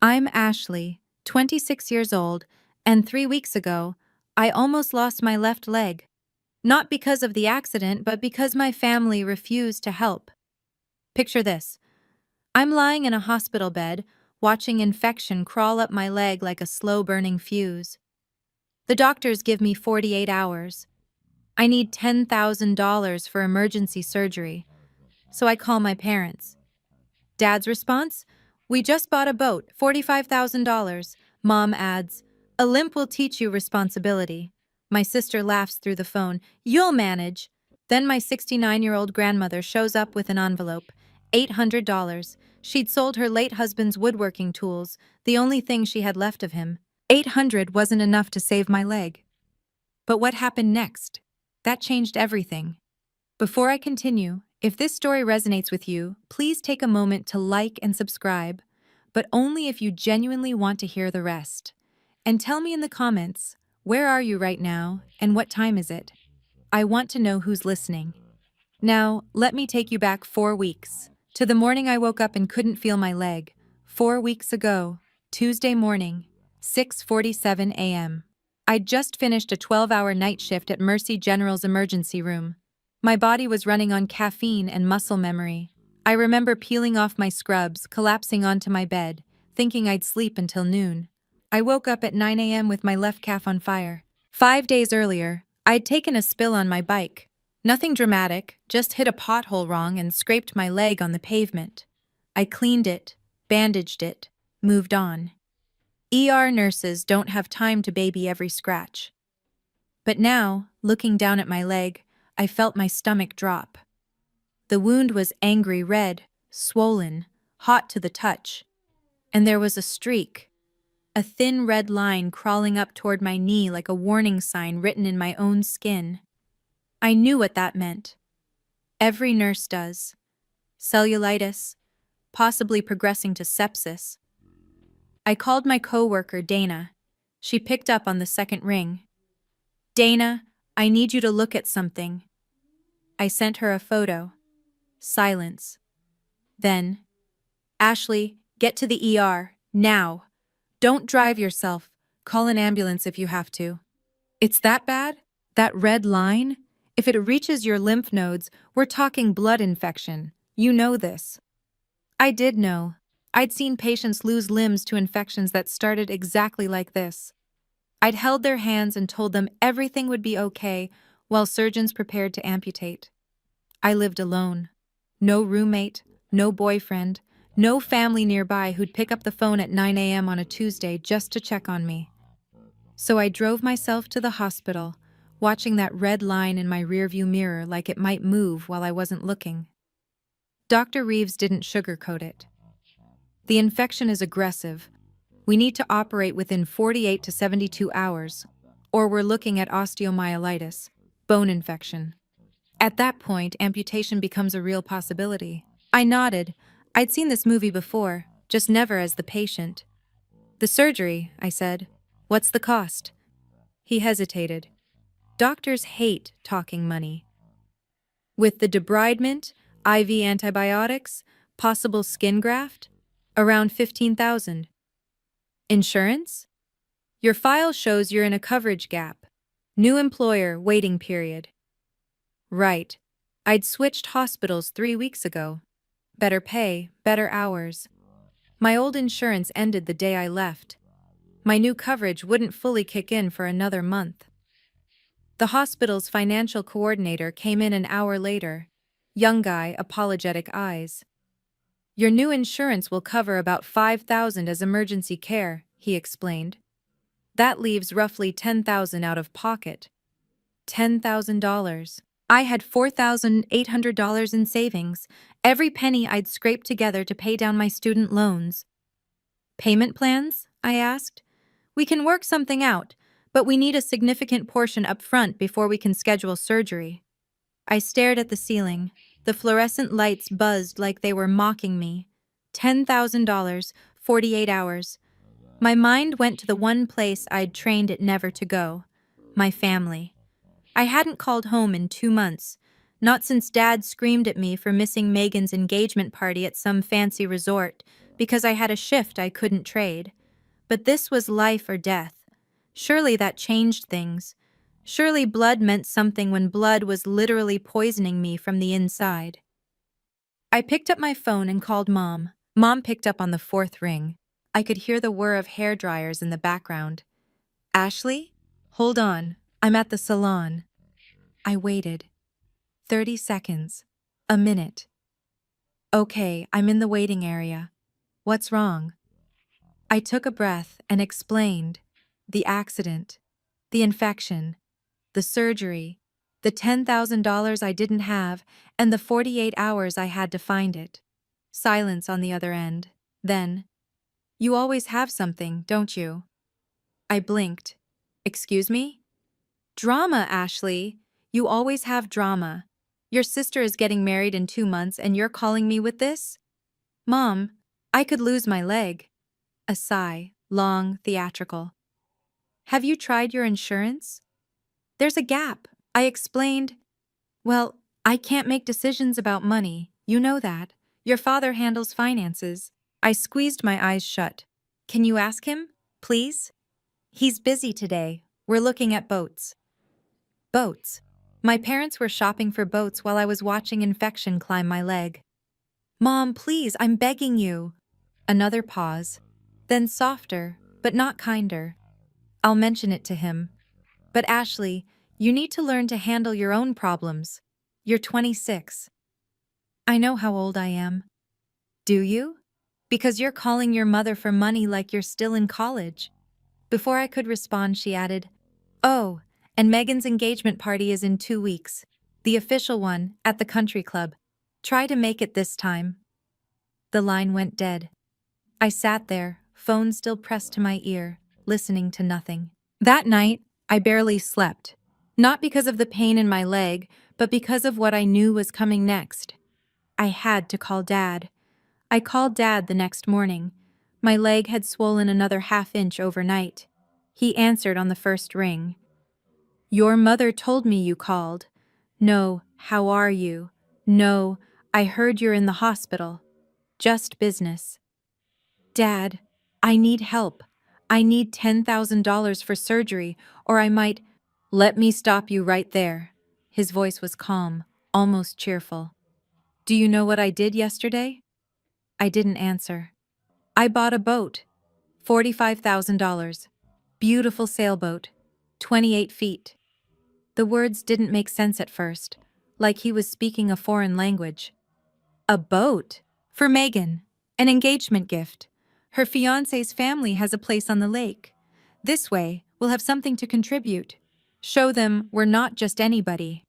I'm Ashley, 26 years old, and 3 weeks ago, I almost lost my left leg. Not because of the accident, but because my family refused to help. Picture this. I'm lying in a hospital bed, watching infection crawl up my leg like a slow-burning fuse. The doctors give me 48 hours. I need $10,000 for emergency surgery, so I call my parents. Dad's response? "We just bought a boat, $45,000. Mom adds, "A limp will teach you responsibility." My sister laughs through the phone. "You'll manage." Then my 69-year-old grandmother shows up with an envelope, $800. She'd sold her late husband's woodworking tools, the only thing she had left of him. 800 wasn't enough to save my leg. But what happened next? That changed everything. Before I continue, if this story resonates with you, please take a moment to like and subscribe, but only if you genuinely want to hear the rest. And tell me in the comments, where are you right now and what time is it? I want to know who's listening. Now, let me take you back 4 weeks, to the morning I woke up and couldn't feel my leg. 4 weeks ago, Tuesday morning, 6:47 a.m. I'd just finished a 12-hour night shift at Mercy General's emergency room. My body was running on caffeine and muscle memory. I remember peeling off my scrubs, collapsing onto my bed, thinking I'd sleep until noon. I woke up at 9 a.m. with my left calf on fire. 5 days earlier, I'd taken a spill on my bike. Nothing dramatic, just hit a pothole wrong and scraped my leg on the pavement. I cleaned it, bandaged it, moved on. ER nurses don't have time to baby every scratch. But now, looking down at my leg, I felt my stomach drop. The wound was angry red, swollen, hot to the touch. And there was a streak, a thin red line crawling up toward my knee like a warning sign written in my own skin. I knew what that meant. Every nurse does. Cellulitis, possibly progressing to sepsis. I called my coworker, Dana. She picked up on the second ring. "Dana, I need you to look at something." I sent her a photo. Silence. Then, "Ashley, get to the ER, now. Don't drive yourself. Call an ambulance if you have to." It's that bad? That red line? If it reaches your lymph nodes, we're talking blood infection. You know this. I did know. I'd seen patients lose limbs to infections that started exactly like this. I'd held their hands and told them everything would be okay while surgeons prepared to amputate. I lived alone. No roommate, no boyfriend, no family nearby who'd pick up the phone at 9 a.m. on a Tuesday just to check on me. So I drove myself to the hospital, watching that red line in my rearview mirror like it might move while I wasn't looking. Dr. Reeves didn't sugarcoat it. "The infection is aggressive. We need to operate within 48 to 72 hours, or we're looking at osteomyelitis, bone infection." At that point, amputation becomes a real possibility. I nodded. I'd seen this movie before, just never as the patient. "The surgery," I said. "What's the cost?" He hesitated. Doctors hate talking money. "With the debridement, IV antibiotics, possible skin graft, around 15,000. Insurance? Your file shows you're in a coverage gap. New employer, waiting period." Right. I'd switched hospitals 3 weeks ago. Better pay, better hours. My old insurance ended the day I left. My new coverage wouldn't fully kick in for another month. The hospital's financial coordinator came in an hour later. Young guy, apologetic eyes. "Your new insurance will cover about 5,000 as emergency care," he explained. "That leaves roughly 10,000 out of pocket." $10,000. I had $4,800 in savings, every penny I'd scraped together to pay down my student loans. "Payment plans?" I asked. "We can work something out, but we need a significant portion up front before we can schedule surgery." I stared at the ceiling. The fluorescent lights buzzed like they were mocking me. $10,000, 48 hours. My mind went to the one place I'd trained it never to go. My family. I hadn't called home in 2 months, not since Dad screamed at me for missing Megan's engagement party at some fancy resort, because I had a shift I couldn't trade. But this was life or death. Surely that changed things. Surely blood meant something when blood was literally poisoning me from the inside. I picked up my phone and called Mom. Mom picked up on the fourth ring. I could hear the whir of hair dryers in the background. Ashley? Hold on. I'm at the salon. I waited. 30 seconds. A minute. Okay, I'm in the waiting area. What's wrong? I took a breath and explained. The accident. The infection. The surgery. The $10,000 I didn't have, and the 48 hours I had to find it. Silence on the other end. Then, you always have something, don't you? I blinked. Excuse me? Drama, Ashley. You always have drama. Your sister is getting married in 2 months and you're calling me with this? Mom, I could lose my leg. A sigh, long, theatrical. Have you tried your insurance? There's a gap. I explained. Well, I can't make decisions about money. You know that. Your father handles finances. I squeezed my eyes shut. Can you ask him, please? He's busy today. We're looking at boats. Boats. My parents were shopping for boats while I was watching infection climb my leg. Mom, please, I'm begging you. Another pause. Then softer, but not kinder. I'll mention it to him. But Ashley, you need to learn to handle your own problems. You're 26. I know how old I am. Do you? Because you're calling your mother for money like you're still in college. Before I could respond, she added, Oh, and Megan's engagement party is in 2 weeks. The official one, at the country club. Try to make it this time. The line went dead. I sat there, phone still pressed to my ear, listening to nothing. That night, I barely slept. Not because of the pain in my leg, but because of what I knew was coming next. I had to call Dad. I called Dad the next morning. My leg had swollen another half-inch overnight. He answered on the first ring. Your mother told me you called. No, how are you? No, I heard you're in the hospital. Just business. Dad, I need help. I need $10,000 for surgery, or I might— Let me stop you right there. His voice was calm, almost cheerful. Do you know what I did yesterday? I didn't answer. I bought a boat. $45,000. Beautiful sailboat. 28 feet. The words didn't make sense at first, like he was speaking a foreign language. A boat? For Megan. An engagement gift. Her fiancé's family has a place on the lake. This way, we'll have something to contribute. Show them we're not just anybody.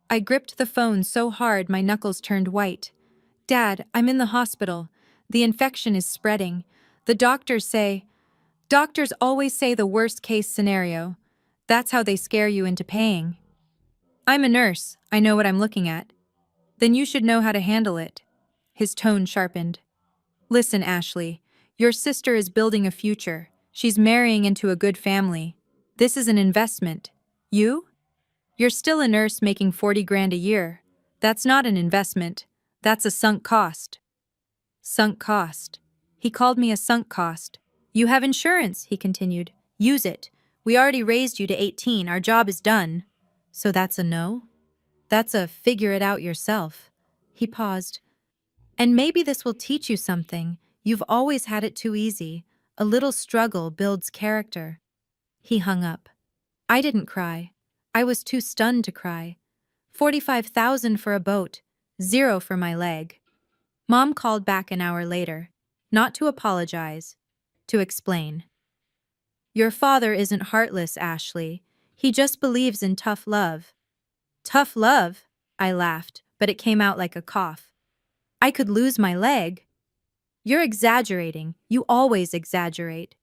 I gripped the phone so hard my knuckles turned white. Dad, I'm in the hospital. The infection is spreading. The doctors always say the worst case scenario. That's how they scare you into paying. I'm a nurse. I know what I'm looking at. Then you should know how to handle it. His tone sharpened. Listen, Ashley, your sister is building a future. She's marrying into a good family. This is an investment. You? You're still a nurse making 40 grand a year. That's not an investment. That's a sunk cost. Sunk cost. He called me a sunk cost. You have insurance, he continued. Use it. We already raised you to 18. Our job is done. So that's a no? That's a figure it out yourself. He paused. And maybe this will teach you something. You've always had it too easy. A little struggle builds character. He hung up. I didn't cry. I was too stunned to cry. 45,000 for a boat, 0 for my leg. Mom called back an hour later, not to apologize, to explain. Your father isn't heartless, Ashley. He just believes in tough love. Tough love? I laughed, but it came out like a cough. I could lose my leg. You're exaggerating. You always exaggerate.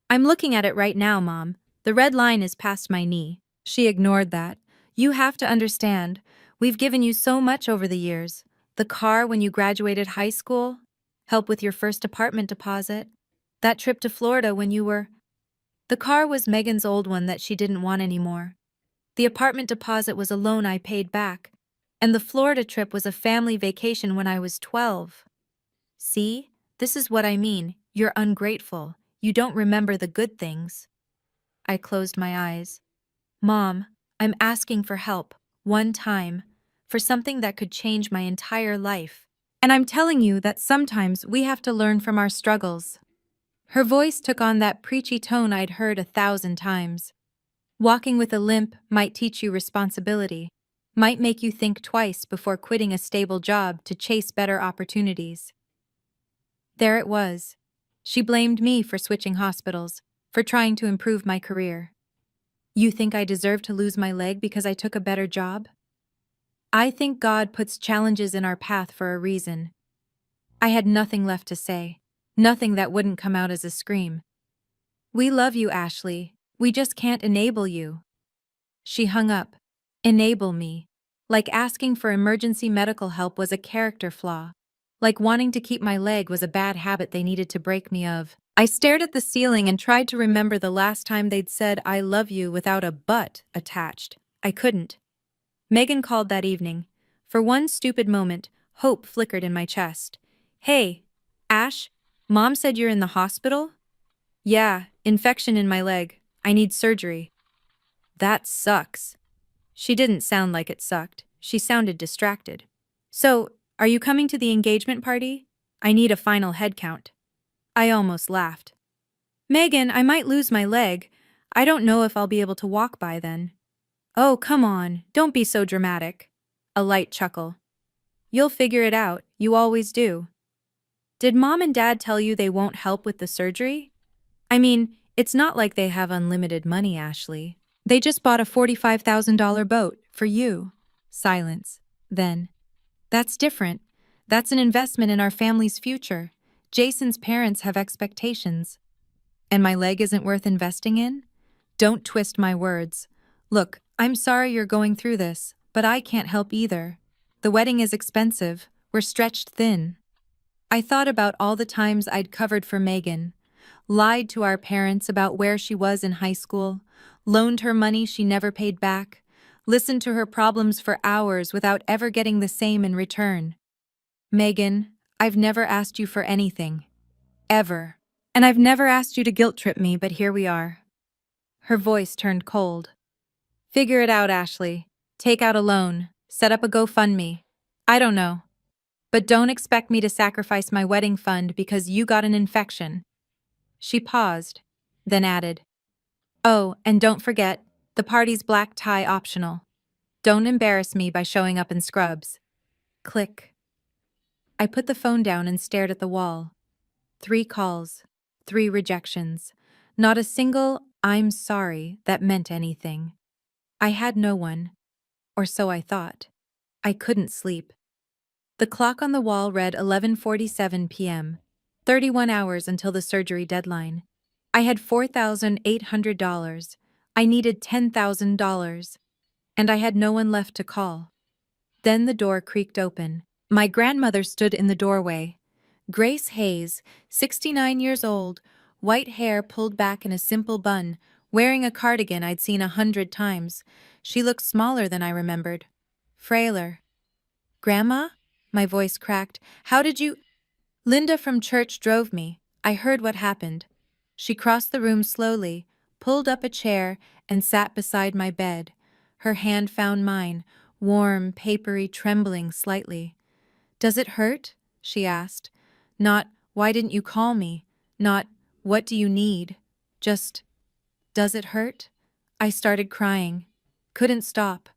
I'm looking at it right now, Mom. The red line is past my knee. She ignored that. You have to understand. We've given you so much over the years. The car when you graduated high school, help with your first apartment deposit, that trip to Florida when you were— The car was Megan's old one that she didn't want anymore. The apartment deposit was a loan I paid back, and the Florida trip was a family vacation when I was 12. See? This is what I mean. You're ungrateful. You don't remember the good things. I closed my eyes. Mom, I'm asking for help, one time, for something that could change my entire life. And I'm telling you that sometimes we have to learn from our struggles. Her voice took on that preachy tone I'd heard 1,000 times. Walking with a limp might teach you responsibility, might make you think twice before quitting a stable job to chase better opportunities. There it was. She blamed me for switching hospitals, for trying to improve my career. You think I deserve to lose my leg because I took a better job? I think God puts challenges in our path for a reason. I had nothing left to say, nothing that wouldn't come out as a scream. We love you, Ashley. We just can't enable you. She hung up. Enable me. Like asking for emergency medical help was a character flaw. Like wanting to keep my leg was a bad habit they needed to break me of. I stared at the ceiling and tried to remember the last time they'd said I love you without a but attached. I couldn't. Megan called that evening. For one stupid moment, hope flickered in my chest. Hey, Ash, Mom said you're in the hospital? Yeah, infection in my leg. I need surgery. That sucks. She didn't sound like it sucked. She sounded distracted. So, are you coming to the engagement party? I need a final head count. I almost laughed. Megan, I might lose my leg. I don't know if I'll be able to walk by then. Oh, come on, don't be so dramatic. A light chuckle. You'll figure it out, you always do. Did Mom and Dad tell you they won't help with the surgery? I mean, it's not like they have unlimited money, Ashley. They just bought a $45,000 boat for you. Silence. Then, that's different. That's an investment in our family's future. Jason's parents have expectations. And my leg isn't worth investing in? Don't twist my words. Look, I'm sorry you're going through this, but I can't help either. The wedding is expensive. We're stretched thin. I thought about all the times I'd covered for Megan, lied to our parents about where she was in high school, loaned her money she never paid back, listened to her problems for hours without ever getting the same in return. Megan, I've never asked you for anything. Ever. And I've never asked you to guilt-trip me, but here we are. Her voice turned cold. Figure it out, Ashley. Take out a loan. Set up a GoFundMe. I don't know. But don't expect me to sacrifice my wedding fund because you got an infection. She paused, then added, oh, and don't forget, the party's black tie optional. Don't embarrass me by showing up in scrubs. Click. I put the phone down and stared at the wall. 3 calls, 3 rejections. Not a single "I'm sorry" that meant anything. I had no one, or so I thought. I couldn't sleep. The clock on the wall read 11:47 p.m., 31 hours until the surgery deadline. I had $4,800. I needed $10,000. And I had no one left to call. Then the door creaked open. My grandmother stood in the doorway. Grace Hayes, 69 years old, white hair pulled back in a simple bun, wearing a cardigan I'd seen 100 times. She looked smaller than I remembered. Frailer. Grandma? My voice cracked. How did you— Linda from church drove me. I heard what happened. She crossed the room slowly, pulled up a chair, and sat beside my bed. Her hand found mine, warm, papery, trembling slightly. Does it hurt? She asked. Not, why didn't you call me? Not, what do you need? Just, does it hurt? I started crying. Couldn't stop.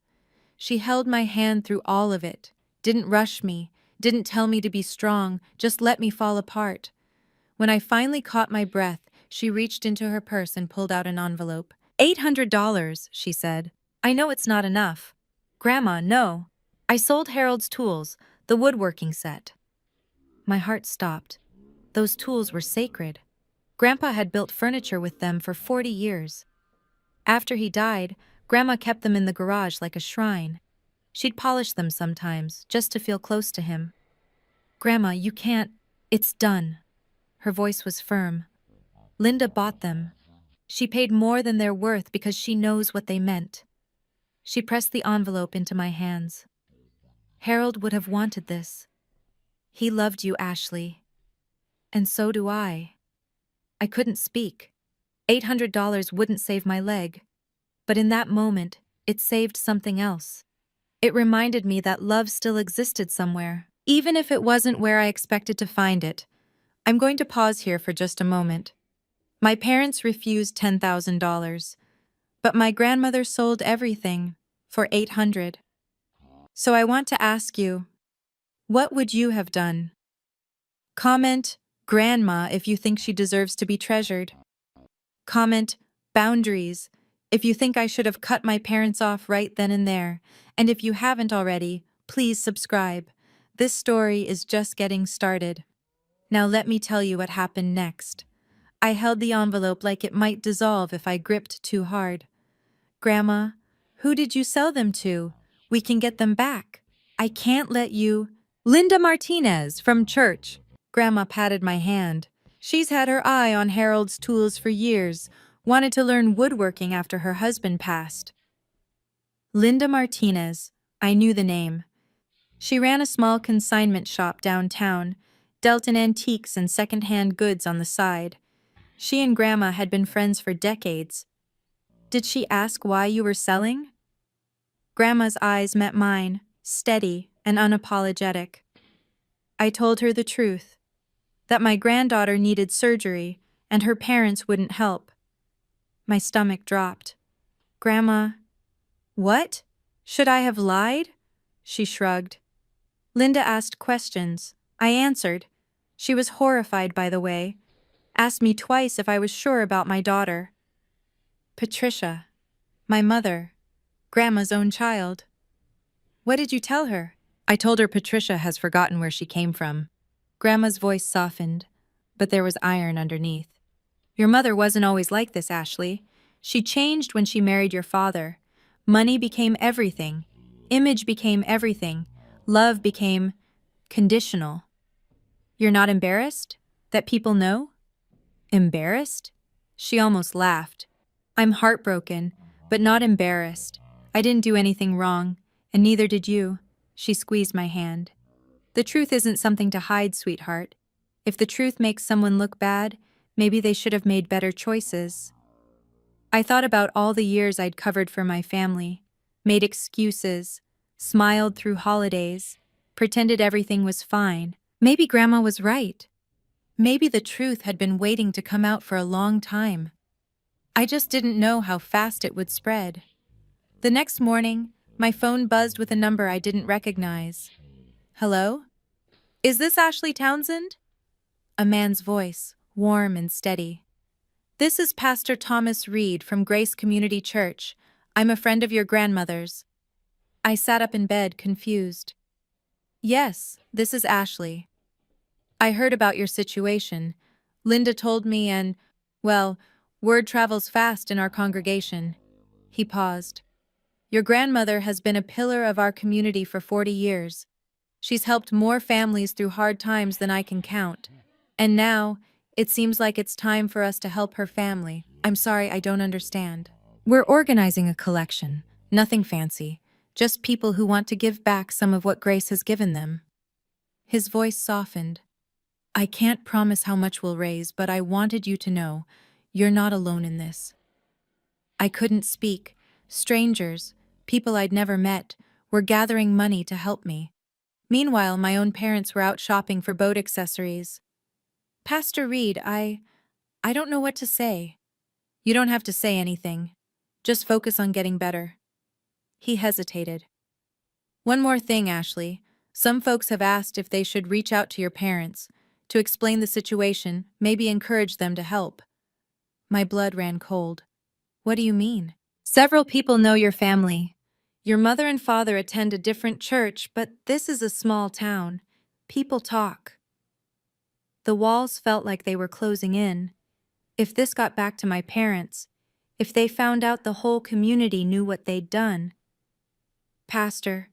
She held my hand through all of it. Didn't rush me. Didn't tell me to be strong. Just let me fall apart. When I finally caught my breath, she reached into her purse and pulled out an envelope. $800, she said. I know it's not enough. Grandma, no. I sold Harold's tools, the woodworking set. My heart stopped. Those tools were sacred. Grandpa had built furniture with them for 40 years. After he died, Grandma kept them in the garage like a shrine. She'd polish them sometimes, just to feel close to him. Grandma, you can't— It's done. Her voice was firm. Linda bought them. She paid more than they're worth because she knows what they meant. She pressed the envelope into my hands. Harold would have wanted this. He loved you, Ashley. And so do I. I couldn't speak. $800 wouldn't save my leg. But in that moment, it saved something else. It reminded me that love still existed somewhere, even if it wasn't where I expected to find it. I'm going to pause here for just a moment. My parents refused $10,000, but my grandmother sold everything for 800. So I want to ask you, what would you have done? Comment grandma if you think she deserves to be treasured. Comment boundaries if you think I should have cut my parents off right then and there. And if you haven't already, please subscribe. This story is just getting started. Now let me tell you what happened next. I held the envelope like it might dissolve if I gripped too hard. Grandma, who did you sell them to? We can get them back. I can't let you. Linda Martinez from church. Grandma patted my hand. She's had her eye on Harold's tools for years, wanted to learn woodworking after her husband passed. Linda Martinez. I knew the name. She ran a small consignment shop downtown, dealt in antiques and second-hand goods on the side. She and Grandma had been friends for decades. Did she ask why you were selling? Grandma's eyes met mine, steady and unapologetic. I told her the truth, that my granddaughter needed surgery and her parents wouldn't help. My stomach dropped. Grandma, what? Should I have lied? She shrugged. Linda asked questions. I answered. She was horrified by the way. Asked me twice if I was sure about my daughter. Patricia, my mother, Grandma's own child. What did you tell her? I told her Patricia has forgotten where she came from. Grandma's voice softened, but there was iron underneath. Your mother wasn't always like this, Ashley. She changed when she married your father. Money became everything. Image became everything. Love became conditional. You're not embarrassed? That people know? Embarrassed? She almost laughed. I'm heartbroken, but not embarrassed. I didn't do anything wrong, and neither did you. She squeezed my hand. The truth isn't something to hide, sweetheart. If the truth makes someone look bad, maybe they should have made better choices. I thought about all the years I'd covered for my family, made excuses, smiled through holidays, pretended everything was fine. Maybe Grandma was right. Maybe the truth had been waiting to come out for a long time. I just didn't know how fast it would spread. The next morning, my phone buzzed with a number I didn't recognize. Hello? Is this Ashley Townsend? A man's voice, warm and steady. This is Pastor Thomas Reed from Grace Community Church. I'm a friend of your grandmother's. I sat up in bed, confused. Yes, this is Ashley. I heard about your situation. Linda told me and, well, word travels fast in our congregation. He paused. Your grandmother has been a pillar of our community for 40 years. She's helped more families through hard times than I can count. And now, it seems like it's time for us to help her family. I'm sorry, I don't understand. We're organizing a collection. Nothing fancy. Just people who want to give back some of what Grace has given them. His voice softened. I can't promise how much we'll raise, but I wanted you to know, you're not alone in this. I couldn't speak. Strangers, people I'd never met, were gathering money to help me. Meanwhile, my own parents were out shopping for boat accessories. Pastor Reed, I don't know what to say. You don't have to say anything. Just focus on getting better. He hesitated. One more thing, Ashley. Some folks have asked if they should reach out to your parents, to explain the situation, maybe encourage them to help. My blood ran cold. What do you mean? Several people know your family. Your mother and father attend a different church, but this is a small town. People talk. The walls felt like they were closing in. If this got back to my parents, if they found out the whole community knew what they'd done. Pastor,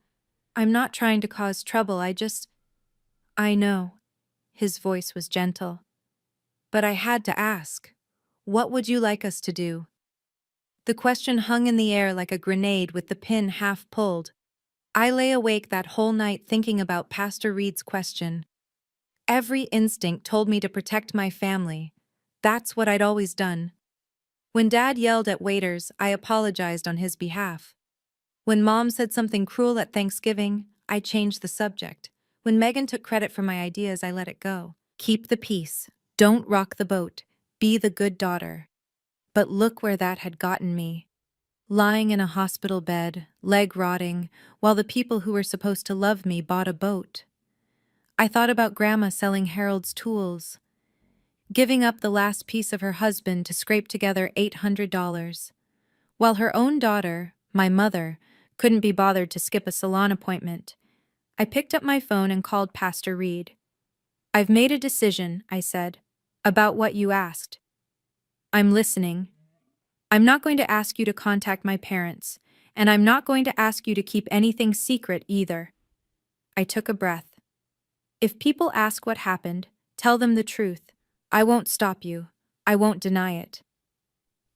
I'm not trying to cause trouble, I know. His voice was gentle. But I had to ask. What would you like us to do? The question hung in the air like a grenade with the pin half pulled. I lay awake that whole night thinking about Pastor Reed's question. Every instinct told me to protect my family. That's what I'd always done. When Dad yelled at waiters, I apologized on his behalf. When Mom said something cruel at Thanksgiving, I changed the subject. When Megan took credit for my ideas, I let it go. Keep the peace. Don't rock the boat. Be the good daughter. But look where that had gotten me. Lying in a hospital bed, leg rotting, while the people who were supposed to love me bought a boat. I thought about Grandma selling Harold's tools, giving up the last piece of her husband to scrape together $800, while her own daughter, my mother, couldn't be bothered to skip a salon appointment. I picked up my phone and called Pastor Reed. "I've made a decision," I said, "about what you asked. I'm listening. I'm not going to ask you to contact my parents, and I'm not going to ask you to keep anything secret either." I took a breath. "If people ask what happened, tell them the truth. I won't stop you. I won't deny it."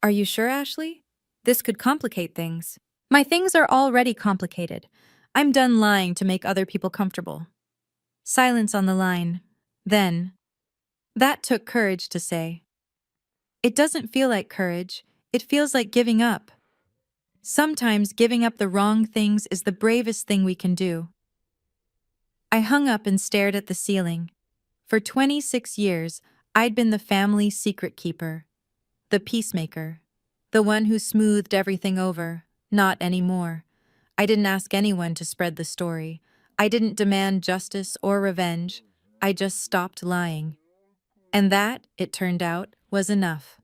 "Are you sure, Ashley? This could complicate things." "My things are already complicated. I'm done lying to make other people comfortable." Silence on the line. Then, "That took courage to say." "It doesn't feel like courage. It feels like giving up. Sometimes giving up the wrong things is the bravest thing we can do." I hung up and stared at the ceiling. For 26 years, I'd been the family's secret keeper, the peacemaker, the one who smoothed everything over. Not anymore. I didn't ask anyone to spread the story. I didn't demand justice or revenge. I just stopped lying. And that, it turned out, was enough.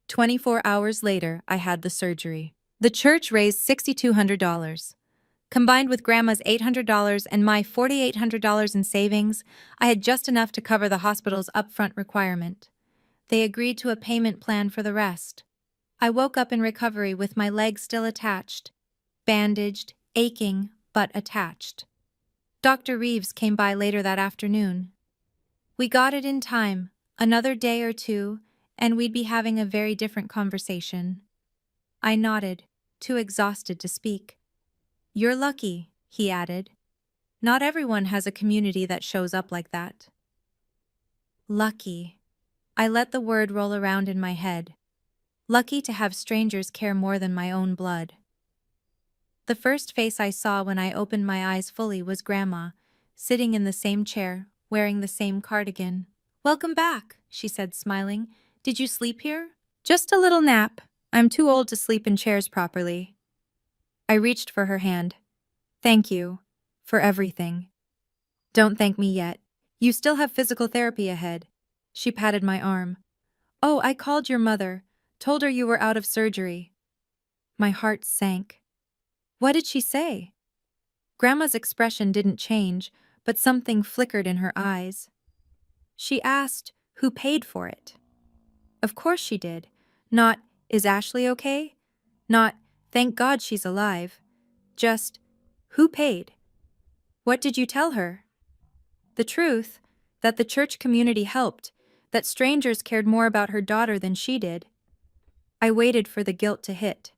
24 hours later, I had the surgery. The church raised $6,200. Combined with Grandma's $800 and my $4,800 in savings, I had just enough to cover the hospital's upfront requirement. They agreed to a payment plan for the rest. I woke up in recovery with my leg still attached, bandaged, aching, but attached. Dr. Reeves came by later that afternoon. We got it in time, another day or two, and we'd be having a very different conversation. I nodded, too exhausted to speak. "You're lucky," he added. "Not everyone has a community that shows up like that." Lucky. I let the word roll around in my head. Lucky to have strangers care more than my own blood. The first face I saw when I opened my eyes fully was Grandma, sitting in the same chair, wearing the same cardigan. "Welcome back," she said, smiling. "Did you sleep here?" "Just a little nap. I'm too old to sleep in chairs properly." I reached for her hand. "Thank you. For everything." "Don't thank me yet. You still have physical therapy ahead." She patted my arm. "Oh, I called your mother. Told her you were out of surgery." My heart sank. What did she say? Grandma's expression didn't change, but something flickered in her eyes. She asked, who paid for it? Of course she did. Not, is Ashley okay? Not, thank God she's alive. Just, who paid? What did you tell her? The truth, that the church community helped, that strangers cared more about her daughter than she did. I waited for the guilt to hit,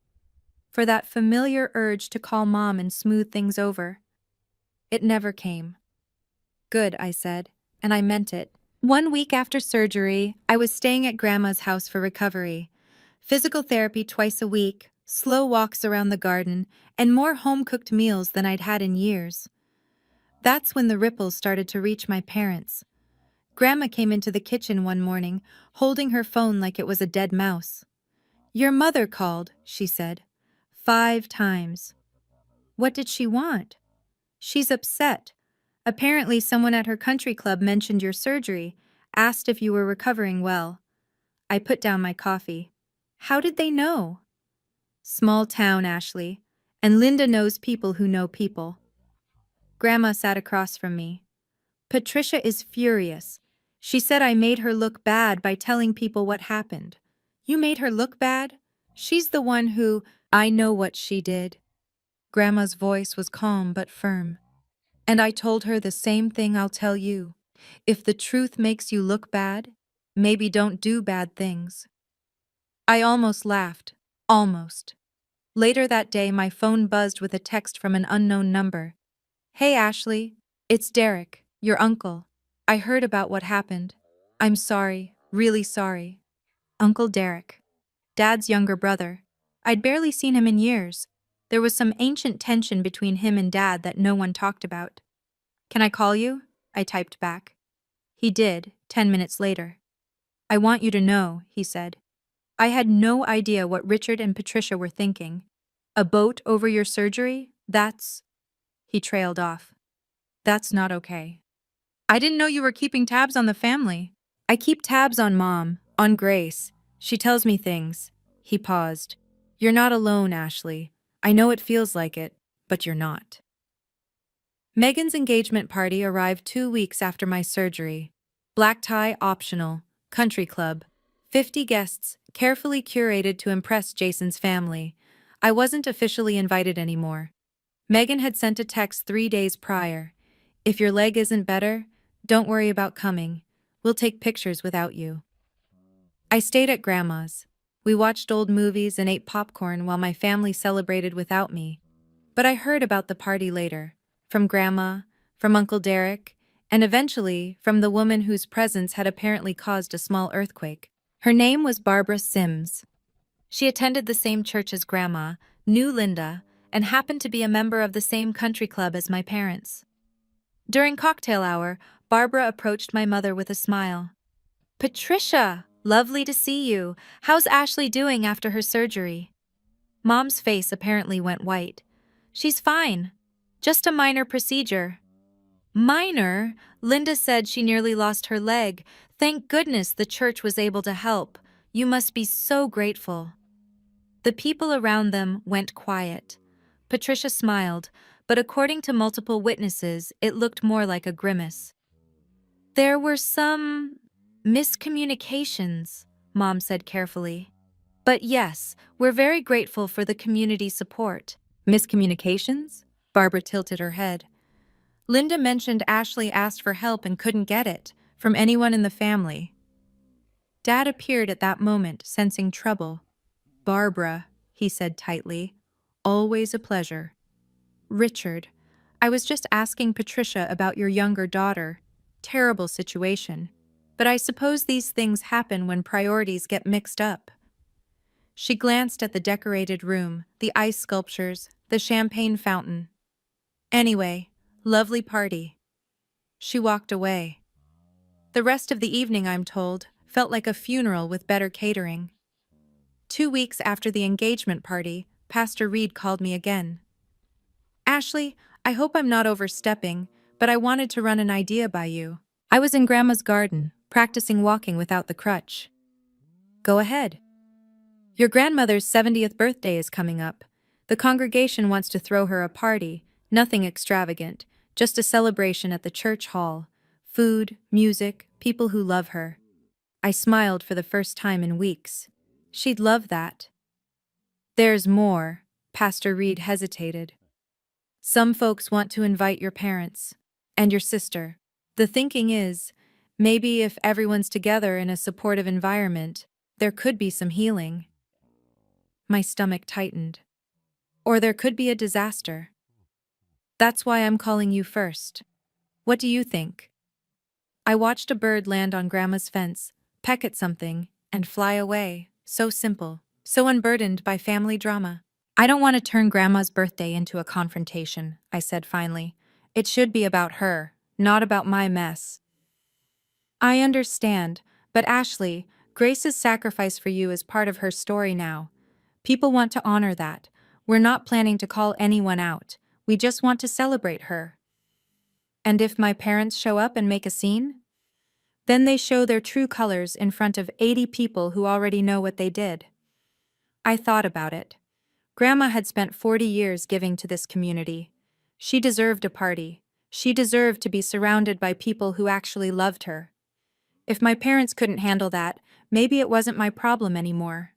for that familiar urge to call Mom and smooth things over. It never came. "Good," I said, and I meant it. 1 week after surgery, I was staying at Grandma's house for recovery. Physical therapy twice a week, slow walks around the garden, and more home-cooked meals than I'd had in years. That's when the ripples started to reach my parents. Grandma came into the kitchen one morning, holding her phone like it was a dead mouse. "Your mother called," she said. 5 times. What did she want? "She's upset. Apparently someone at her country club mentioned your surgery, asked if you were recovering well." I put down my coffee. "How did they know?" "Small town, Ashley. And Linda knows people who know people." Grandma sat across from me. "Patricia is furious. She said I made her look bad by telling people what happened." "You made her look bad? She's the one who—" "I know what she did." Grandma's voice was calm but firm. "And I told her the same thing I'll tell you. If the truth makes you look bad, maybe don't do bad things." I almost laughed. Almost. Later that day, my phone buzzed with a text from an unknown number. "Hey, Ashley. It's Derek, your uncle." I heard about what happened. I'm sorry, really sorry. Uncle Derek, Dad's younger brother. I'd barely seen him in years. There was some ancient tension between him and Dad that no one talked about. Can I call you? I typed back. He did, 10 minutes later. I want you to know, he said. I had no idea what Richard and Patricia were thinking. A boat over your surgery? That's... He trailed off. That's not okay. I didn't know you were keeping tabs on the family. I keep tabs on Mom, on Grace. She tells me things. He paused. You're not alone, Ashley. I know it feels like it, but you're not. Megan's engagement party arrived 2 weeks after my surgery. Black tie optional, country club. 50 guests, carefully curated to impress Jason's family. I wasn't officially invited anymore. Megan had sent a text 3 days prior. If your leg isn't better, don't worry about coming. We'll take pictures without you. I stayed at Grandma's. We watched old movies and ate popcorn while my family celebrated without me. But I heard about the party later. From Grandma, from Uncle Derek, and eventually from the woman whose presence had apparently caused a small earthquake. Her name was Barbara Sims. She attended the same church as Grandma, knew Linda, and happened to be a member of the same country club as my parents. During cocktail hour, Barbara approached my mother with a smile. Patricia, lovely to see you. How's Ashley doing after her surgery? Mom's face apparently went white. She's fine. Just a minor procedure. Minor? Linda said she nearly lost her leg. Thank goodness the church was able to help. You must be so grateful. The people around them went quiet. Patricia smiled, but according to multiple witnesses, it looked more like a grimace. There were some miscommunications, Mom said carefully. But yes, we're very grateful for the community support. Miscommunications? Barbara tilted her head. Linda mentioned Ashley asked for help and couldn't get it from anyone in the family. Dad appeared at that moment, sensing trouble. Barbara, he said tightly, always a pleasure. Richard, I was just asking Patricia about your younger daughter. Terrible situation. But I suppose these things happen when priorities get mixed up. She glanced at the decorated room, the ice sculptures, the champagne fountain. Anyway, lovely party. She walked away. The rest of the evening, I'm told, felt like a funeral with better catering. 2 weeks after the engagement party, Pastor Reed called me again. Ashley, I hope I'm not overstepping, but I wanted to run an idea by you. I was in Grandma's garden, practicing walking without the crutch. Go ahead. Your grandmother's 70th birthday is coming up. The congregation wants to throw her a party, nothing extravagant, just a celebration at the church hall. Food, music, people who love her. I smiled for the first time in weeks. She'd love that. There's more, Pastor Reed hesitated. Some folks want to invite your parents and your sister. The thinking is, maybe if everyone's together in a supportive environment, there could be some healing. My stomach tightened. Or there could be a disaster. That's why I'm calling you first. What do you think? I watched a bird land on Grandma's fence, peck at something, and fly away. So simple, so unburdened by family drama. I don't want to turn Grandma's birthday into a confrontation, I said finally. It should be about her, not about my mess. I understand, but Ashley, Grace's sacrifice for you is part of her story now. People want to honor that. We're not planning to call anyone out. We just want to celebrate her. And if my parents show up and make a scene? Then they show their true colors in front of 80 people who already know what they did. I thought about it. Grandma had spent 40 years giving to this community. She deserved a party. She deserved to be surrounded by people who actually loved her. If my parents couldn't handle that, maybe it wasn't my problem anymore.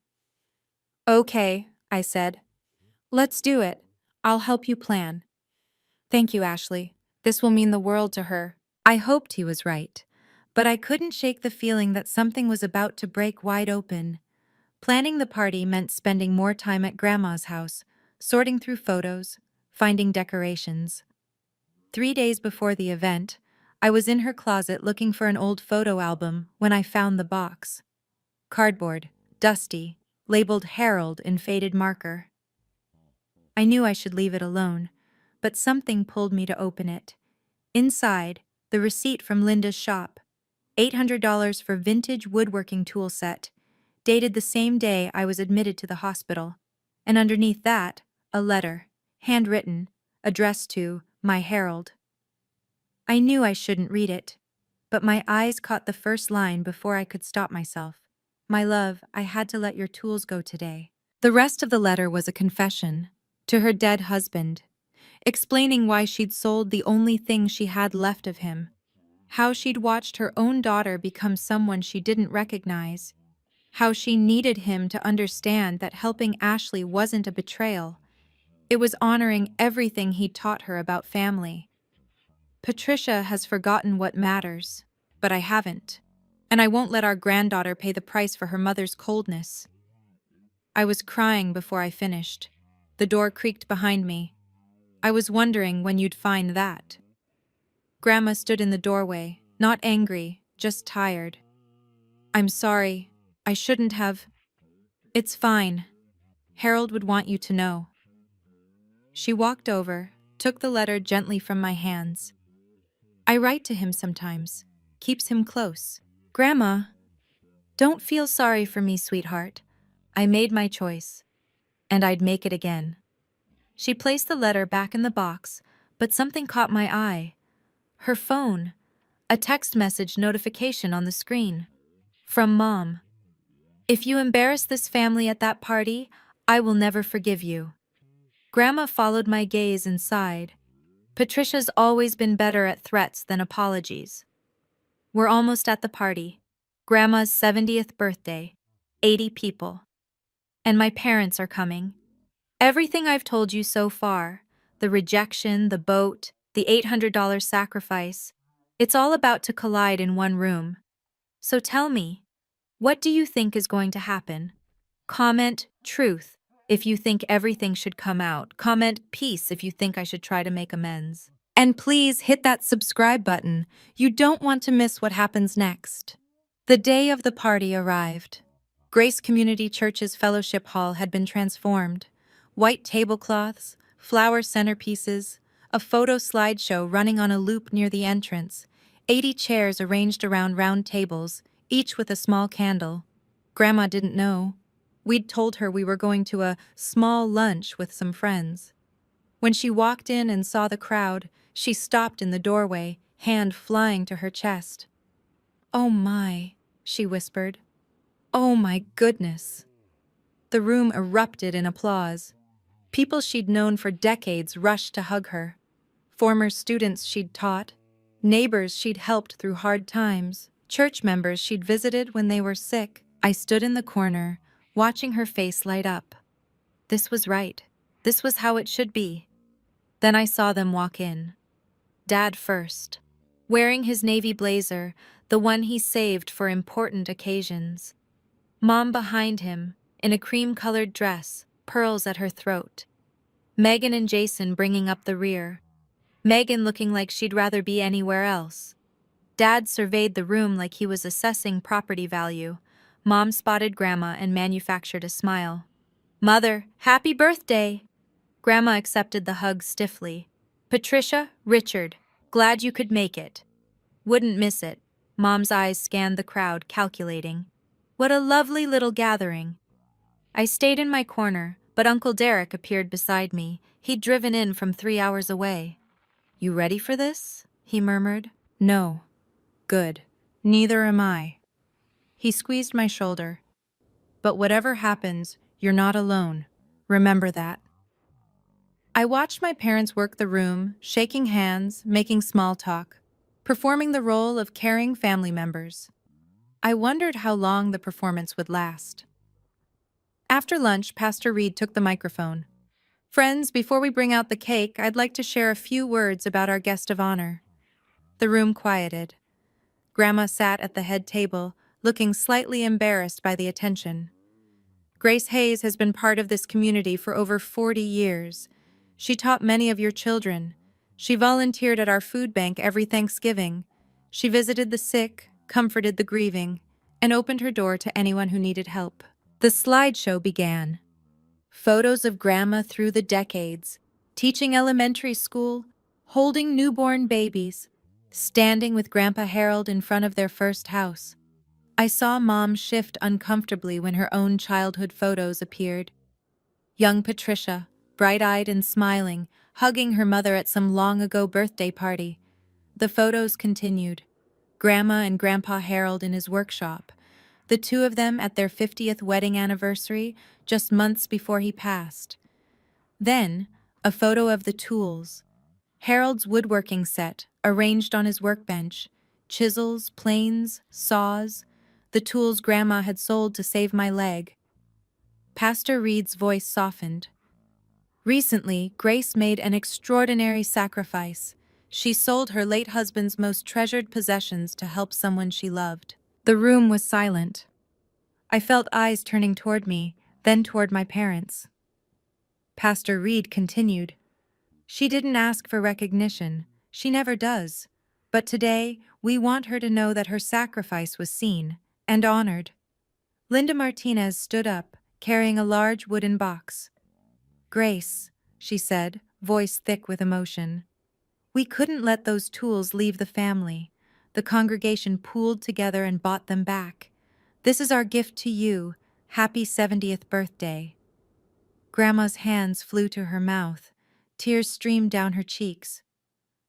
Okay, I said. Let's do it. I'll help you plan. Thank you, Ashley. This will mean the world to her. I hoped he was right, but I couldn't shake the feeling that something was about to break wide open. Planning the party meant spending more time at Grandma's house, sorting through photos, finding decorations. 3 days before the event, I was in her closet looking for an old photo album when I found the box. Cardboard, dusty, labeled Harold in faded marker. I knew I should leave it alone, but something pulled me to open it. Inside, the receipt from Linda's shop, $800 for vintage woodworking tool set, dated the same day I was admitted to the hospital, and underneath that, a letter, handwritten, addressed to my Harold. I knew I shouldn't read it, but my eyes caught the first line before I could stop myself. My love, I had to let your tools go today. The rest of the letter was a confession to her dead husband, explaining why she'd sold the only thing she had left of him, how she'd watched her own daughter become someone she didn't recognize, how she needed him to understand that helping Ashley wasn't a betrayal. It was honoring everything he'd taught her about family. Patricia has forgotten what matters, but I haven't, and I won't let our granddaughter pay the price for her mother's coldness. I was crying before I finished. The door creaked behind me. I was wondering when you'd find that. Grandma stood in the doorway, not angry, just tired. I'm sorry. I shouldn't have. It's fine. Harold would want you to know. She walked over, took the letter gently from my hands. I write to him sometimes. Keeps him close. Grandma, don't feel sorry for me, sweetheart. I made my choice, and I'd make it again. She placed the letter back in the box, but something caught my eye. Her phone. A text message notification on the screen. From Mom. If you embarrass this family at that party, I will never forgive you. Grandma followed my gaze and sighed. Patricia's always been better at threats than apologies. We're almost at the party. Grandma's 70th birthday. 80 people. And my parents are coming. Everything I've told you so far, the rejection, the boat, the $800 sacrifice, it's all about to collide in one room. So tell me, what do you think is going to happen? Comment truth if you think everything should come out. Comment peace if you think I should try to make amends. And please hit that subscribe button. You don't want to miss what happens next. The day of the party arrived. Grace Community Church's fellowship hall had been transformed. White tablecloths, flower centerpieces, a photo slideshow running on a loop near the entrance, 80 chairs arranged around round tables, each with a small candle. Grandma didn't know. We'd told her we were going to a small lunch with some friends. When she walked in and saw the crowd, she stopped in the doorway, hand flying to her chest. "Oh my," she whispered. "Oh my goodness." The room erupted in applause. People she'd known for decades rushed to hug her. Former students she'd taught, neighbors she'd helped through hard times, church members she'd visited when they were sick. I stood in the corner, watching her face light up. This was right. This was how it should be. Then I saw them walk in. Dad first, wearing his navy blazer, the one he saved for important occasions. Mom behind him, in a cream-colored dress, pearls at her throat. Megan and Jason bringing up the rear. Megan looking like she'd rather be anywhere else. Dad surveyed the room like he was assessing property value. Mom spotted Grandma and manufactured a smile. "Mother, happy birthday!" Grandma accepted the hug stiffly. "Patricia, Richard, glad you could make it." "Wouldn't miss it." Mom's eyes scanned the crowd, calculating. "What a lovely little gathering." I stayed in my corner, but Uncle Derek appeared beside me. He'd driven in from 3 hours away. "You ready for this?" he murmured. "No." "Good. Neither am I." He squeezed my shoulder. "But whatever happens, you're not alone. Remember that." I watched my parents work the room, shaking hands, making small talk, performing the role of caring family members. I wondered how long the performance would last. After lunch, Pastor Reed took the microphone. "Friends, before we bring out the cake, I'd like to share a few words about our guest of honor." The room quieted. Grandma sat at the head table, looking slightly embarrassed by the attention. "Grace Hayes has been part of this community for over 40 years. She taught many of your children. She volunteered at our food bank every Thanksgiving. She visited the sick, comforted the grieving, and opened her door to anyone who needed help. The slideshow began. Photos of Grandma through the decades, teaching elementary school, holding newborn babies, standing with Grandpa Harold in front of their first house. I saw Mom shift uncomfortably when her own childhood photos appeared. Young Patricia, bright-eyed and smiling, hugging her mother at some long-ago birthday party. The photos continued. Grandma and Grandpa Harold in his workshop, the two of them at their 50th wedding anniversary just months before he passed. Then, a photo of the tools. Harold's woodworking set, arranged on his workbench. Chisels, planes, saws, the tools Grandma had sold to save my leg. Pastor Reed's voice softened. Recently, Grace made an extraordinary sacrifice. She sold her late husband's most treasured possessions to help someone she loved. The room was silent. I felt eyes turning toward me, then toward my parents. Pastor Reed continued. She didn't ask for recognition. She never does. But today, we want her to know that her sacrifice was seen and honored. Linda Martinez stood up, carrying a large wooden box. Grace, she said, voice thick with emotion. We couldn't let those tools leave the family. The congregation pooled together and bought them back. This is our gift to you. Happy 70th birthday. Grandma's hands flew to her mouth. Tears streamed down her cheeks.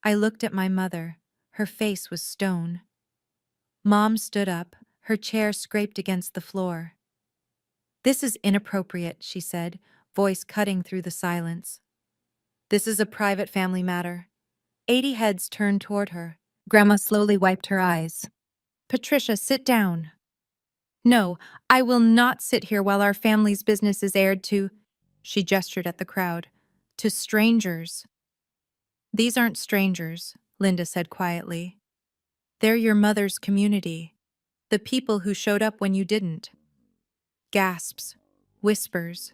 I looked at my mother. Her face was stone. Mom stood up, her chair scraped against the floor. This is inappropriate, she said, voice cutting through the silence. This is a private family matter. 80 heads turned toward her. Grandma slowly wiped her eyes. Patricia, sit down. No, I will not sit here while our family's business is aired to, she gestured at the crowd, to strangers. These aren't strangers, Linda said quietly. They're your mother's community, the people who showed up when you didn't. Gasps, whispers.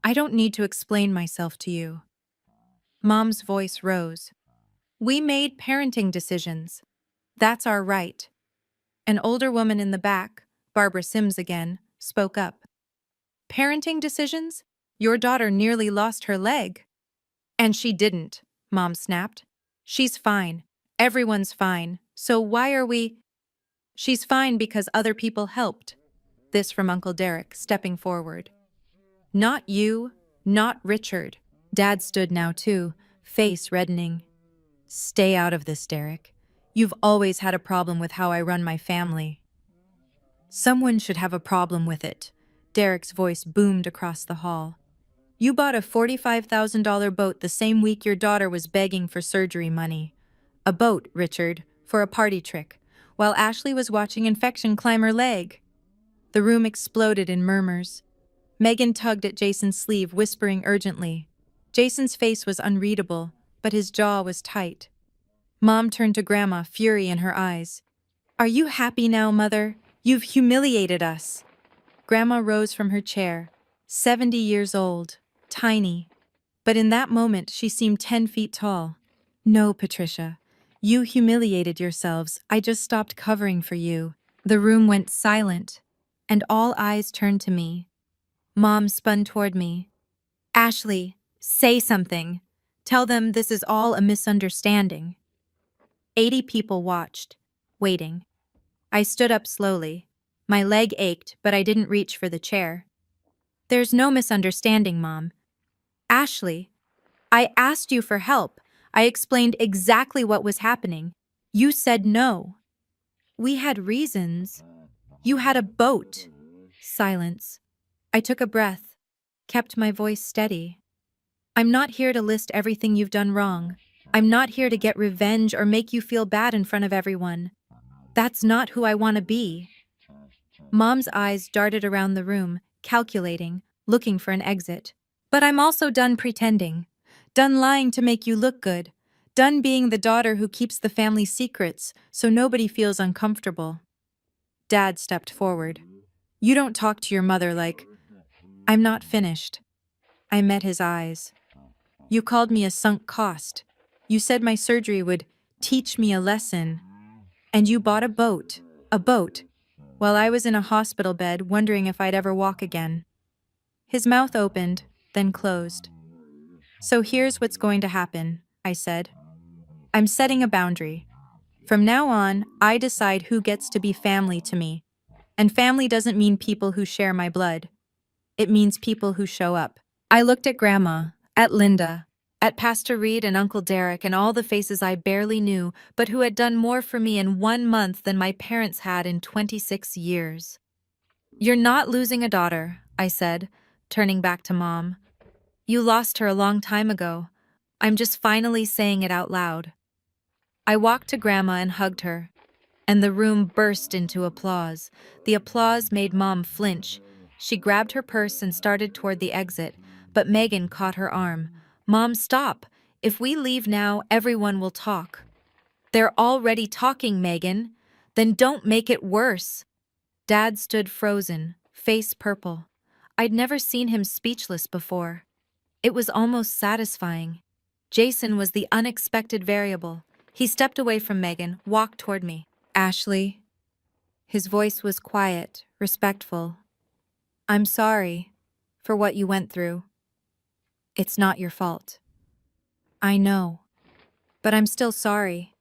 I don't need to explain myself to you. Mom's voice rose. We made parenting decisions. That's our right. An older woman in the back, Barbara Sims again, spoke up. Parenting decisions? Your daughter nearly lost her leg. And she didn't, Mom snapped. She's fine. Everyone's fine. So why are we… She's fine because other people helped. This from Uncle Derek, stepping forward. Not you, not Richard. Dad stood now too, face reddening. Stay out of this, Derek. You've always had a problem with how I run my family. Someone should have a problem with it. Derek's voice boomed across the hall. You bought a $45,000 boat the same week your daughter was begging for surgery money. A boat, Richard, for a party trick, while Ashley was watching infection climb her leg. The room exploded in murmurs. Megan tugged at Jason's sleeve, whispering urgently. Jason's face was unreadable, but his jaw was tight. Mom turned to Grandma, fury in her eyes. Are you happy now, Mother? You've humiliated us. Grandma rose from her chair, 70 years old, tiny. But in that moment, she seemed 10 feet tall. No, Patricia. You humiliated yourselves. I just stopped covering for you. The room went silent, and all eyes turned to me. Mom spun toward me. Ashley, say something. Tell them this is all a misunderstanding. 80 people watched, waiting. I stood up slowly. My leg ached, but I didn't reach for the chair. There's no misunderstanding, Mom. Ashley, I asked you for help. I explained exactly what was happening. You said no. We had reasons. You had a boat. Silence. I took a breath, kept my voice steady. I'm not here to list everything you've done wrong. I'm not here to get revenge or make you feel bad in front of everyone. That's not who I want to be. Mom's eyes darted around the room, calculating, looking for an exit. But I'm also done pretending. Done lying to make you look good. Done being the daughter who keeps the family secrets so nobody feels uncomfortable. Dad stepped forward. You don't talk to your mother like… I'm not finished. I met his eyes. You called me a sunk cost. You said my surgery would teach me a lesson. And you bought a boat. A boat. While I was in a hospital bed wondering if I'd ever walk again. His mouth opened, then closed. So here's what's going to happen, I said. I'm setting a boundary. From now on, I decide who gets to be family to me. And family doesn't mean people who share my blood. It means people who show up. I looked at Grandma, at Linda, at Pastor Reed and Uncle Derek and all the faces I barely knew, but who had done more for me in 1 month than my parents had in 26 years. You're not losing a daughter, I said, turning back to Mom. You lost her a long time ago. I'm just finally saying it out loud. I walked to Grandma and hugged her, and the room burst into applause. The applause made Mom flinch. She grabbed her purse and started toward the exit, but Megan caught her arm. Mom, stop. If we leave now, everyone will talk. They're already talking, Megan. Then don't make it worse. Dad stood frozen, face purple. I'd never seen him speechless before. It was almost satisfying. Jason was the unexpected variable. He stepped away from Megan, walked toward me. Ashley. His voice was quiet, respectful. I'm sorry for what you went through. It's not your fault. I know, but I'm still sorry.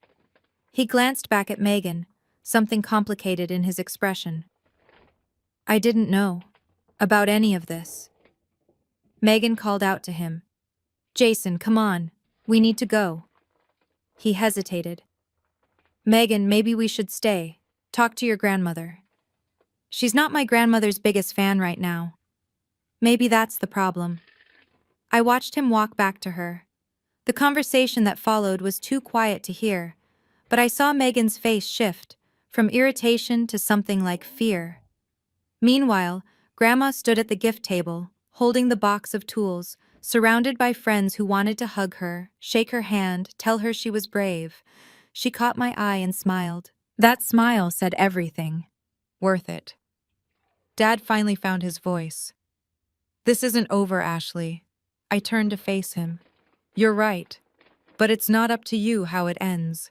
He glanced back at Megan, something complicated in his expression. I didn't know about any of this. Megan called out to him. Jason, come on. We need to go. He hesitated. Megan, maybe we should stay. Talk to your grandmother. She's not my grandmother's biggest fan right now. Maybe that's the problem. I watched him walk back to her. The conversation that followed was too quiet to hear, but I saw Megan's face shift, from irritation to something like fear. Meanwhile, Grandma stood at the gift table, holding the box of tools, surrounded by friends who wanted to hug her, shake her hand, tell her she was brave. She caught my eye and smiled. That smile said everything. Worth it. Dad finally found his voice. This isn't over, Ashley. I turned to face him. You're right, but it's not up to you how it ends.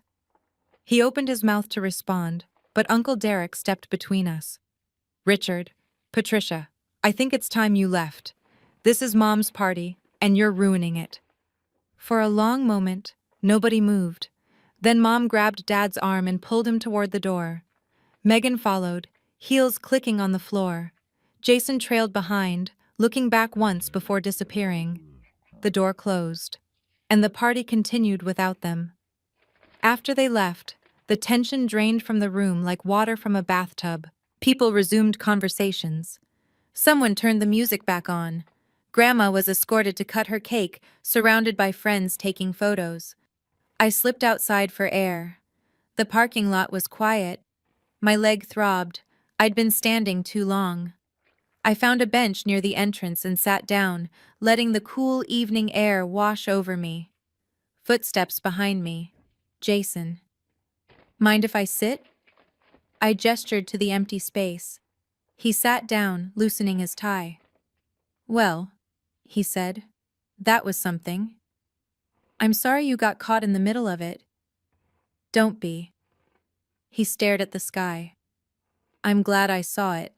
He opened his mouth to respond, but Uncle Derek stepped between us. Richard, Patricia, I think it's time you left. This is Mom's party, and you're ruining it. For a long moment, nobody moved. Then Mom grabbed Dad's arm and pulled him toward the door. Megan followed, heels clicking on the floor. Jason trailed behind, looking back once before disappearing. The door closed, and the party continued without them. After they left, the tension drained from the room like water from a bathtub. People resumed conversations. Someone turned the music back on. Grandma was escorted to cut her cake, surrounded by friends taking photos. I slipped outside for air. The parking lot was quiet. My leg throbbed. I'd been standing too long. I found a bench near the entrance and sat down, letting the cool evening air wash over me. Footsteps behind me. Jason. Mind if I sit? I gestured to the empty space. He sat down, loosening his tie. Well, he said, that was something. I'm sorry you got caught in the middle of it. Don't be. He stared at the sky. I'm glad I saw it.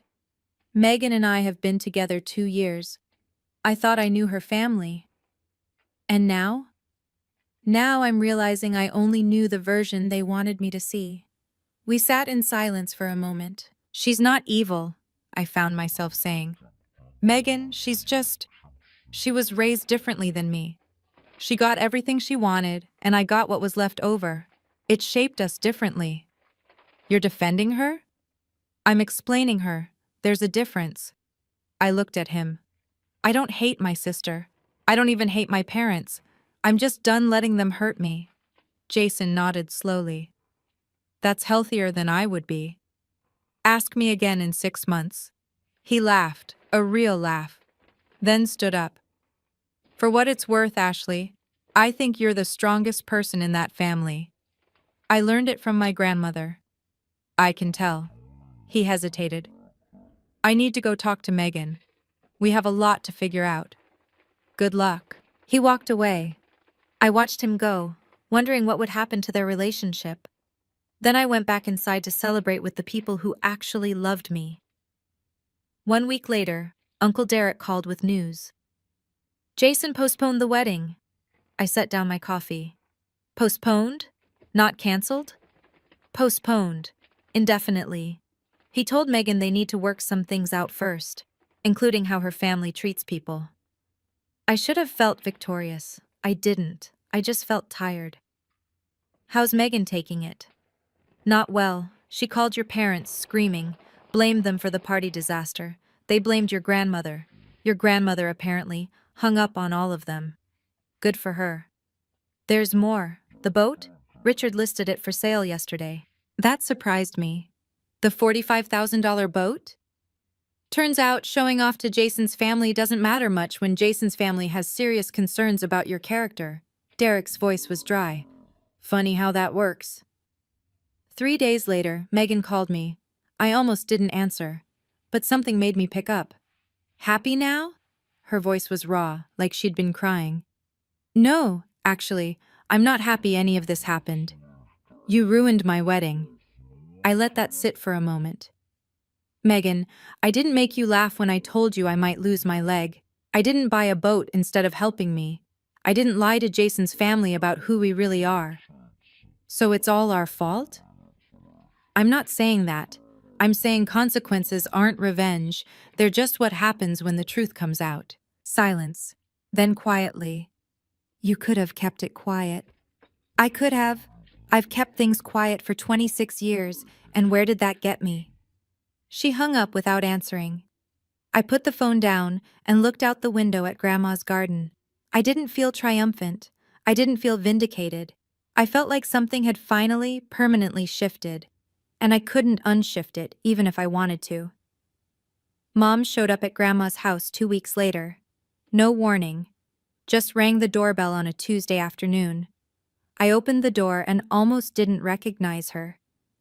Megan and I have been together 2 years. I thought I knew her family. And now? Now I'm realizing I only knew the version they wanted me to see. We sat in silence for a moment. She's not evil, I found myself saying. Megan, she was raised differently than me. She got everything she wanted, and I got what was left over. It shaped us differently. You're defending her? I'm explaining her. There's a difference. I looked at him. I don't hate my sister. I don't even hate my parents. I'm just done letting them hurt me. Jason nodded slowly. That's healthier than I would be. Ask me again in 6 months. He laughed, a real laugh, then stood up. For what it's worth, Ashley, I think you're the strongest person in that family. I learned it from my grandmother. I can tell. He hesitated. I need to go talk to Megan. We have a lot to figure out. Good luck. He walked away. I watched him go, wondering what would happen to their relationship. Then I went back inside to celebrate with the people who actually loved me. 1 week later, Uncle Derek called with news. Jason postponed the wedding. I set down my coffee. Postponed? Not canceled? Postponed. Indefinitely. He told Megan they need to work some things out first, including how her family treats people. I should have felt victorious. I didn't. I just felt tired. How's Megan taking it? Not well. She called your parents, screaming, blamed them for the party disaster. They blamed your grandmother. Your grandmother, apparently, hung up on all of them. Good for her. There's more. The boat? Richard listed it for sale yesterday. That surprised me. The $45,000 boat? Turns out showing off to Jason's family doesn't matter much when Jason's family has serious concerns about your character. Derek's voice was dry. Funny how that works. 3 days later, Megan called me. I almost didn't answer, but something made me pick up. Happy now? Her voice was raw, like she'd been crying. No, actually, I'm not happy any of this happened. You ruined my wedding. I let that sit for a moment. Megan, I didn't make you laugh when I told you I might lose my leg. I didn't buy a boat instead of helping me. I didn't lie to Jason's family about who we really are. So it's all our fault? I'm not saying that. I'm saying consequences aren't revenge. They're just what happens when the truth comes out. Silence. Then quietly. You could have kept it quiet. I could have. I've kept things quiet for 26 years, and where did that get me? She hung up without answering. I put the phone down and looked out the window at Grandma's garden. I didn't feel triumphant. I didn't feel vindicated. I felt like something had finally, permanently shifted, and I couldn't unshift it even if I wanted to. Mom showed up at Grandma's house 2 weeks later. No warning. Just rang the doorbell on a Tuesday afternoon. I opened the door and almost didn't recognize her.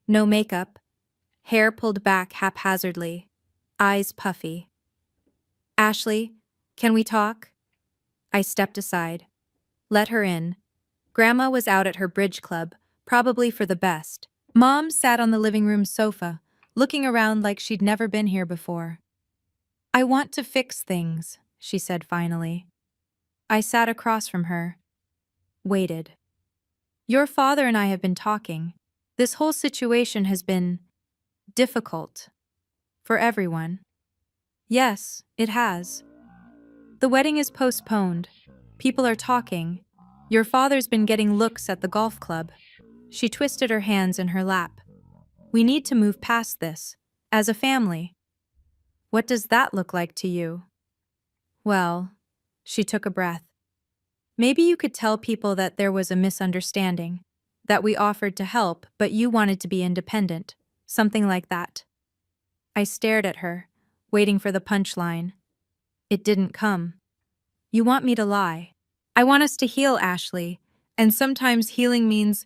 No makeup. Hair pulled back haphazardly. Eyes puffy. Ashley, can we talk? I stepped aside. Let her in. Grandma was out at her bridge club, probably for the best. Mom sat on the living room sofa, looking around like she'd never been here before. I want to fix things, she said finally. I sat across from her. Waited. Your father and I have been talking. This whole situation has been difficult. For everyone. Yes, it has. The wedding is postponed. People are talking. Your father's been getting looks at the golf club. She twisted her hands in her lap. We need to move past this. As a family. What does that look like to you? Well, she took a breath. Maybe you could tell people that there was a misunderstanding. That we offered to help, but you wanted to be independent. Something like that. I stared at her, waiting for the punchline. It didn't come. You want me to lie. I want us to heal, Ashley, and sometimes healing means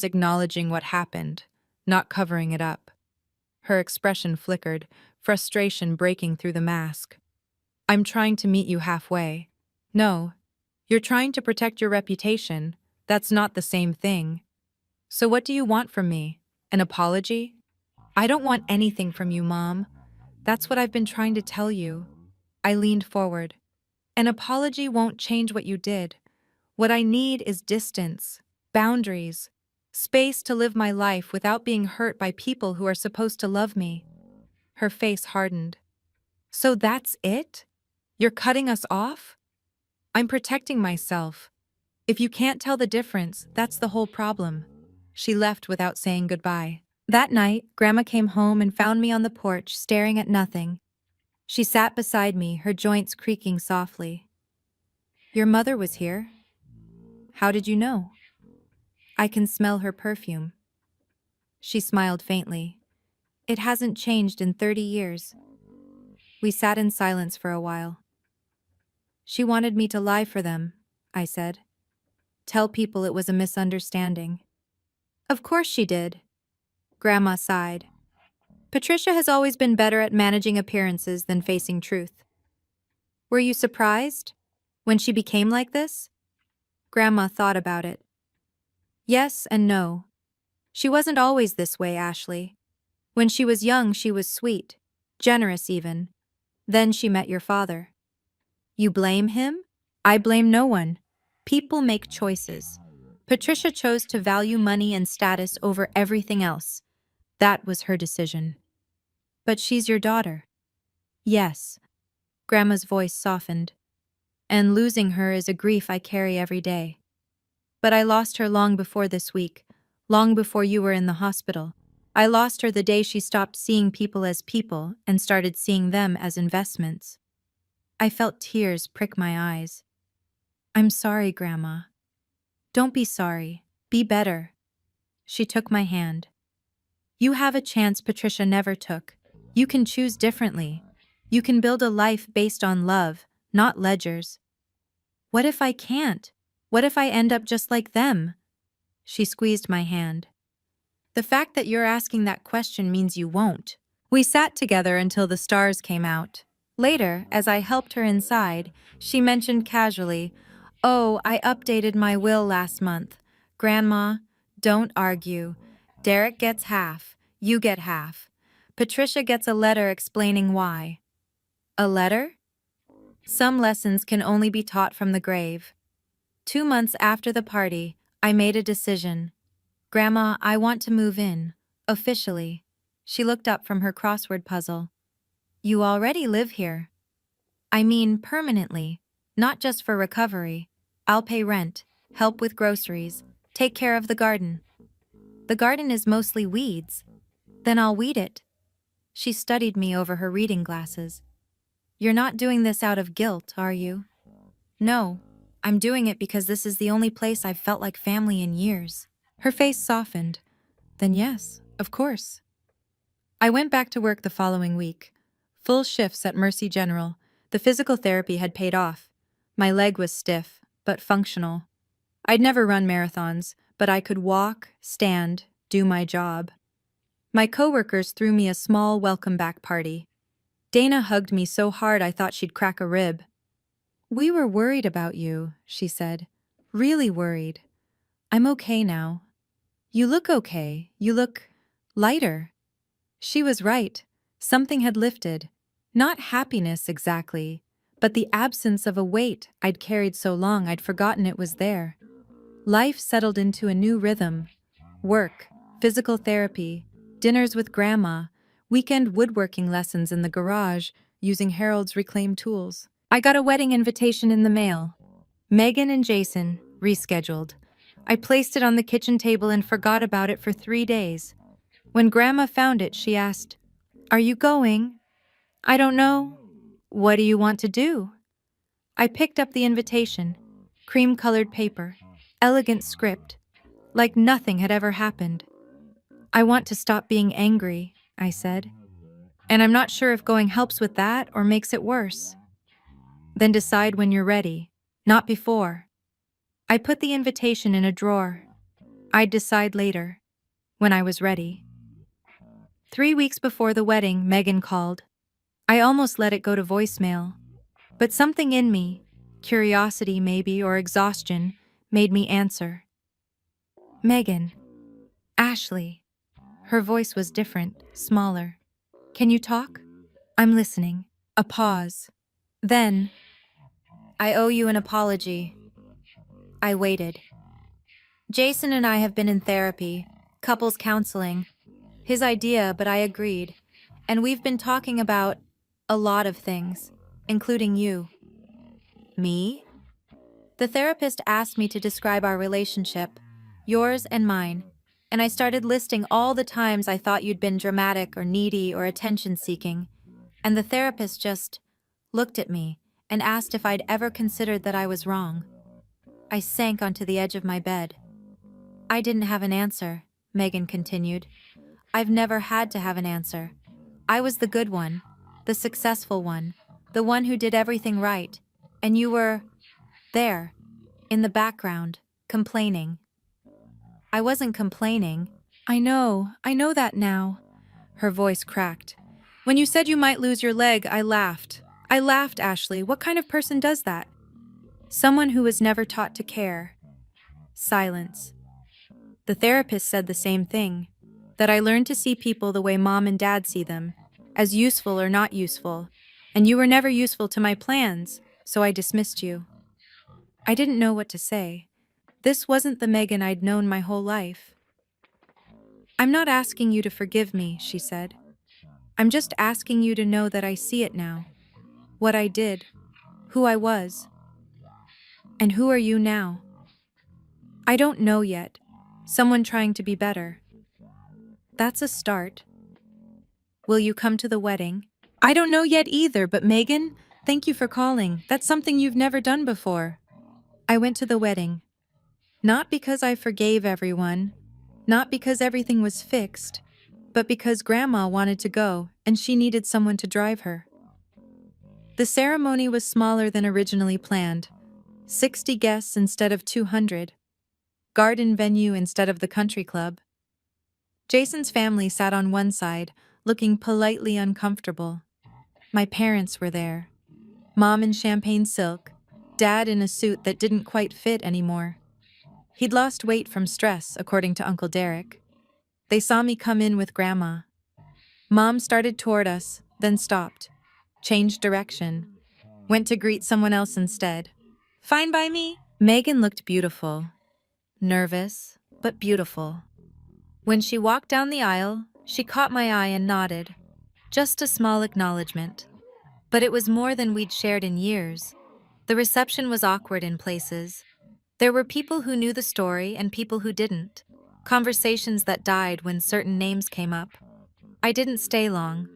acknowledging what happened, not covering it up. Her expression flickered, frustration breaking through the mask. I'm trying to meet you halfway. No, you're trying to protect your reputation. That's not the same thing. So what do you want from me? An apology? I don't want anything from you, Mom. That's what I've been trying to tell you. I leaned forward. An apology won't change what you did. What I need is distance, boundaries, space to live my life without being hurt by people who are supposed to love me. Her face hardened. So that's it? You're cutting us off? I'm protecting myself. If you can't tell the difference, that's the whole problem. She left without saying goodbye. That night, Grandma came home and found me on the porch, staring at nothing. She sat beside me, her joints creaking softly. Your mother was here. How did you know? I can smell her perfume. She smiled faintly. It hasn't changed in 30 years. We sat in silence for a while. She wanted me to lie for them, I said. Tell people it was a misunderstanding. Of course she did. Grandma sighed. Patricia has always been better at managing appearances than facing truth. Were you surprised when she became like this? Grandma thought about it. Yes and no. She wasn't always this way, Ashley. When she was young, she was sweet, generous even. Then she met your father. You blame him? I blame no one. People make choices. Patricia chose to value money and status over everything else. That was her decision. But she's your daughter. Yes. Grandma's voice softened. And losing her is a grief I carry every day. But I lost her long before this week, long before you were in the hospital. I lost her the day she stopped seeing people as people and started seeing them as investments. I felt tears prick my eyes. I'm sorry, Grandma. Don't be sorry. Be better. She took my hand. You have a chance Patricia never took. You can choose differently. You can build a life based on love, not ledgers. What if I can't? What if I end up just like them? She squeezed my hand. The fact that you're asking that question means you won't. We sat together until the stars came out. Later, as I helped her inside, she mentioned casually, "Oh, I updated my will last month. Grandma, don't argue. Derek gets half. You get half. Patricia gets a letter explaining why." A letter? Some lessons can only be taught from the grave. 2 months after the party, I made a decision. Grandma, I want to move in. Officially. She looked up from her crossword puzzle. You already live here. I mean permanently, not just for recovery. I'll pay rent, help with groceries, take care of the garden. The garden is mostly weeds. Then I'll weed it. She studied me over her reading glasses. You're not doing this out of guilt, are you? No, I'm doing it because this is the only place I've felt like family in years. Her face softened. Then yes, of course. I went back to work the following week. Full shifts at Mercy General. The physical therapy had paid off. My leg was stiff, but functional. I'd never run marathons, but I could walk, stand, do my job. My coworkers threw me a small welcome back party. Dana hugged me so hard I thought she'd crack a rib. We were worried about you, she said. Really worried. I'm okay now. You look okay. You look lighter. She was right. Something had lifted. Not happiness exactly, but the absence of a weight I'd carried so long I'd forgotten it was there. Life settled into a new rhythm. Work, physical therapy, dinners with Grandma, weekend woodworking lessons in the garage using Harold's reclaimed tools. I got a wedding invitation in the mail. Megan and Jason, rescheduled. I placed it on the kitchen table and forgot about it for 3 days. When Grandma found it, she asked, "Are you going?" "I don't know." "What do you want to do?" I picked up the invitation. Cream-colored paper. Elegant script. Like nothing had ever happened. "I want to stop being angry," I said. "And I'm not sure if going helps with that or makes it worse." "Then decide when you're ready, not before." I put the invitation in a drawer. I'd decide later, when I was ready. 3 weeks before the wedding, Megan called. I almost let it go to voicemail. But something in me, curiosity maybe or exhaustion, made me answer. "Megan." "Ashley." Her voice was different, smaller. "Can you talk?" "I'm listening." A pause. Then, "I owe you an apology." I waited. "Jason and I have been in therapy, couples counseling. His idea, but I agreed. And we've been talking about a lot of things, including you." "Me?" "The therapist asked me to describe our relationship, yours and mine, and I started listing all the times I thought you'd been dramatic or needy or attention-seeking, and the therapist just looked at me and asked if I'd ever considered that I was wrong." I sank onto the edge of my bed. "I didn't have an answer," Megan continued. "I've never had to have an answer. I was the good one, the successful one, the one who did everything right, and you were there, in the background, complaining." "I wasn't complaining." I know that now." Her voice cracked. "When you said you might lose your leg, I laughed. I laughed, Ashley. What kind of person does that?" "Someone who was never taught to care." Silence. The therapist said the same thing, that I learned to see people the way mom and dad see them, as useful or not useful, and you were never useful to my plans, so I dismissed you. I didn't know what to say. This wasn't the Megan I'd known my whole life. I'm not asking you to forgive me, she said. I'm just asking you to know that I see it now. What I did, who I was. And who are you now? I don't know yet. Someone trying to be better. That's a start. Will you come to the wedding? I don't know yet either, but Megan, thank you for calling. That's something you've never done before. I went to the wedding. Not because I forgave everyone, not because everything was fixed, but because Grandma wanted to go and she needed someone to drive her. The ceremony was smaller than originally planned. 60 guests instead of 200. Garden venue instead of the country club. Jason's family sat on one side, looking politely uncomfortable. My parents were there. Mom in champagne silk, Dad in a suit that didn't quite fit anymore. He'd lost weight from stress, according to Uncle Derek. They saw me come in with Grandma. Mom started toward us, then stopped. Changed direction. Went to greet someone else instead. Fine by me? Megan looked beautiful. Nervous, but beautiful. When she walked down the aisle, she caught my eye and nodded. Just a small acknowledgement. But it was more than we'd shared in years. The reception was awkward in places. There were people who knew the story and people who didn't. Conversations that died when certain names came up. I didn't stay long.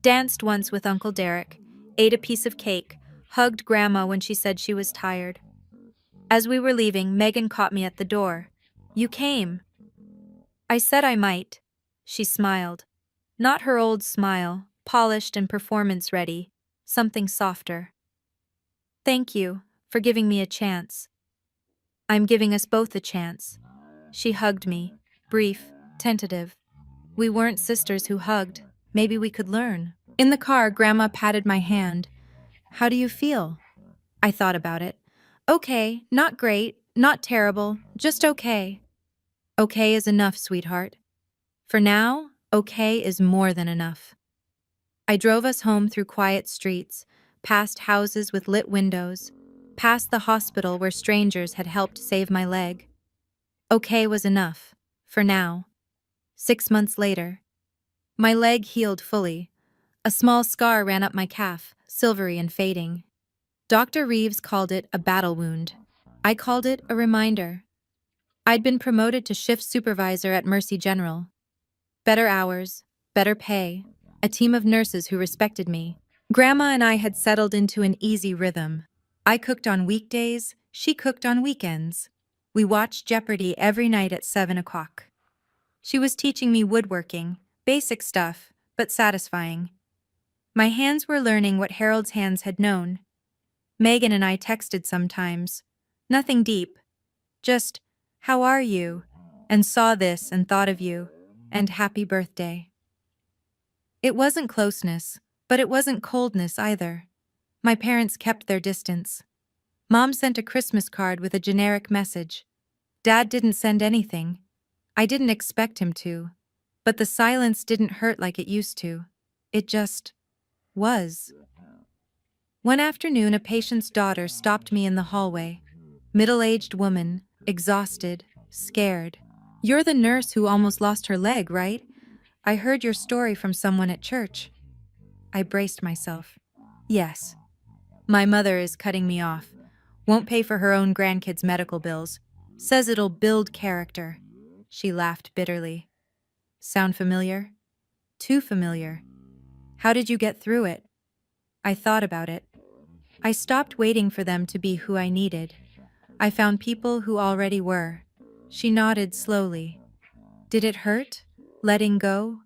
Danced once with Uncle Derek, ate a piece of cake, hugged Grandma when she said she was tired. As we were leaving, Megan caught me at the door. You came. I said I might. She smiled. Not her old smile, polished and performance-ready, something softer. Thank you for giving me a chance. I'm giving us both a chance. She hugged me, brief, tentative. We weren't sisters who hugged. Maybe we could learn. In the car, Grandma patted my hand. How do you feel? I thought about it. Okay, not great, not terrible, just okay. Okay is enough, sweetheart. For now, okay is more than enough. I drove us home through quiet streets, past houses with lit windows, past the hospital where strangers had helped save my leg. Okay was enough. For now. 6 months later. My leg healed fully. A small scar ran up my calf, silvery and fading. Dr. Reeves called it a battle wound. I called it a reminder. I'd been promoted to shift supervisor at Mercy General. Better hours, better pay, a team of nurses who respected me. Grandma and I had settled into an easy rhythm. I cooked on weekdays, she cooked on weekends. We watched Jeopardy every night at 7 o'clock. She was teaching me woodworking, basic stuff, but satisfying. My hands were learning what Harold's hands had known. Megan and I texted sometimes. Nothing deep. Just, how are you? And saw this and thought of you. And happy birthday. It wasn't closeness, but it wasn't coldness either. My parents kept their distance. Mom sent a Christmas card with a generic message. Dad didn't send anything. I didn't expect him to. But the silence didn't hurt like it used to. It just was. One afternoon, a patient's daughter stopped me in the hallway. Middle-aged woman, exhausted, scared. You're the nurse who almost lost her leg, right? I heard your story from someone at church. I braced myself. Yes. My mother is cutting me off. Won't pay for her own grandkids' medical bills. Says it'll build character. She laughed bitterly. Sound familiar? Too familiar. How did you get through it? I thought about it. I stopped waiting for them to be who I needed. I found people who already were. She nodded slowly. Did it hurt? Letting go?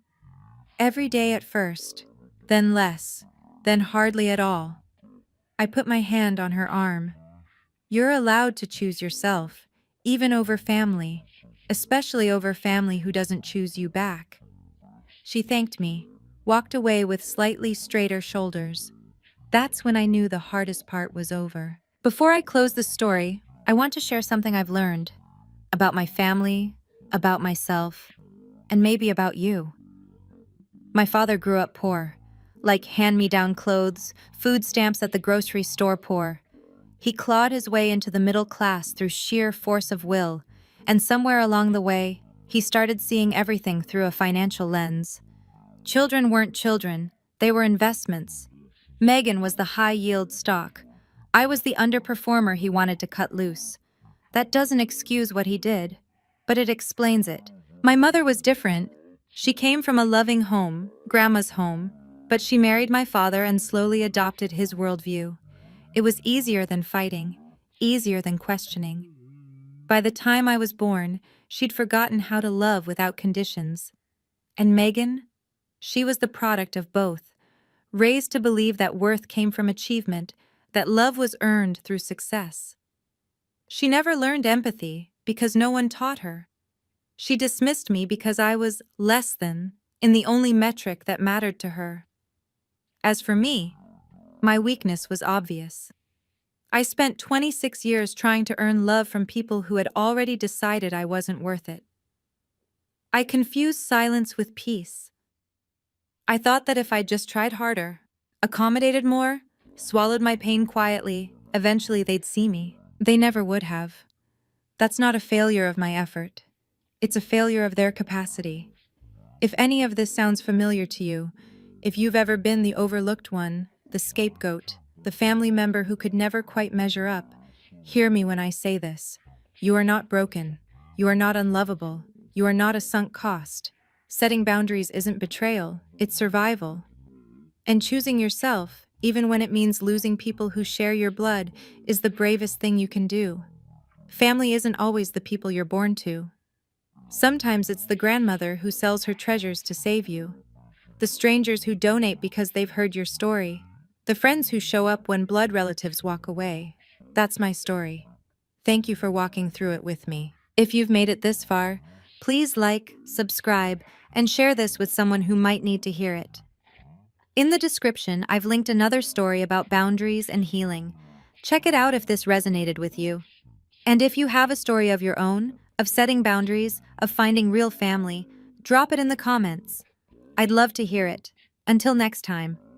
Every day at first, then less, then hardly at all. I put my hand on her arm. You're allowed to choose yourself, even over family, especially over family who doesn't choose you back. She thanked me, walked away with slightly straighter shoulders. That's when I knew the hardest part was over. Before I close the story, I want to share something I've learned about my family, about myself, and maybe about you. My father grew up poor, like hand-me-down clothes, food stamps at the grocery store poor. He clawed his way into the middle class through sheer force of will, and somewhere along the way, he started seeing everything through a financial lens. Children weren't children, they were investments. Megan was the high-yield stock. I was the underperformer he wanted to cut loose. That doesn't excuse what he did, but it explains it. My mother was different. She came from a loving home, Grandma's home, but she married my father and slowly adopted his worldview. It was easier than fighting, easier than questioning. By the time I was born, she'd forgotten how to love without conditions. And Megan? She was the product of both, raised to believe that worth came from achievement, that love was earned through success. She never learned empathy because no one taught her. She dismissed me because I was less than in the only metric that mattered to her. As for me, my weakness was obvious. I spent 26 years trying to earn love from people who had already decided I wasn't worth it. I confused silence with peace. I thought that if I just tried harder, accommodated more, swallowed my pain quietly, eventually they'd see me. They never would have. That's not a failure of my effort. It's a failure of their capacity. If any of this sounds familiar to you, if you've ever been the overlooked one, the scapegoat, the family member who could never quite measure up, hear me when I say this. You are not broken. You are not unlovable. You are not a sunk cost. Setting boundaries isn't betrayal, it's survival. And choosing yourself, even when it means losing people who share your blood, is the bravest thing you can do. Family isn't always the people you're born to. Sometimes it's the grandmother who sells her treasures to save you, the strangers who donate because they've heard your story, the friends who show up when blood relatives walk away. That's my story. Thank you for walking through it with me. If you've made it this far, please like, subscribe, and share this with someone who might need to hear it. In the description, I've linked another story about boundaries and healing. Check it out if this resonated with you. And if you have a story of your own, of setting boundaries, of finding real family, drop it in the comments. I'd love to hear it. Until next time.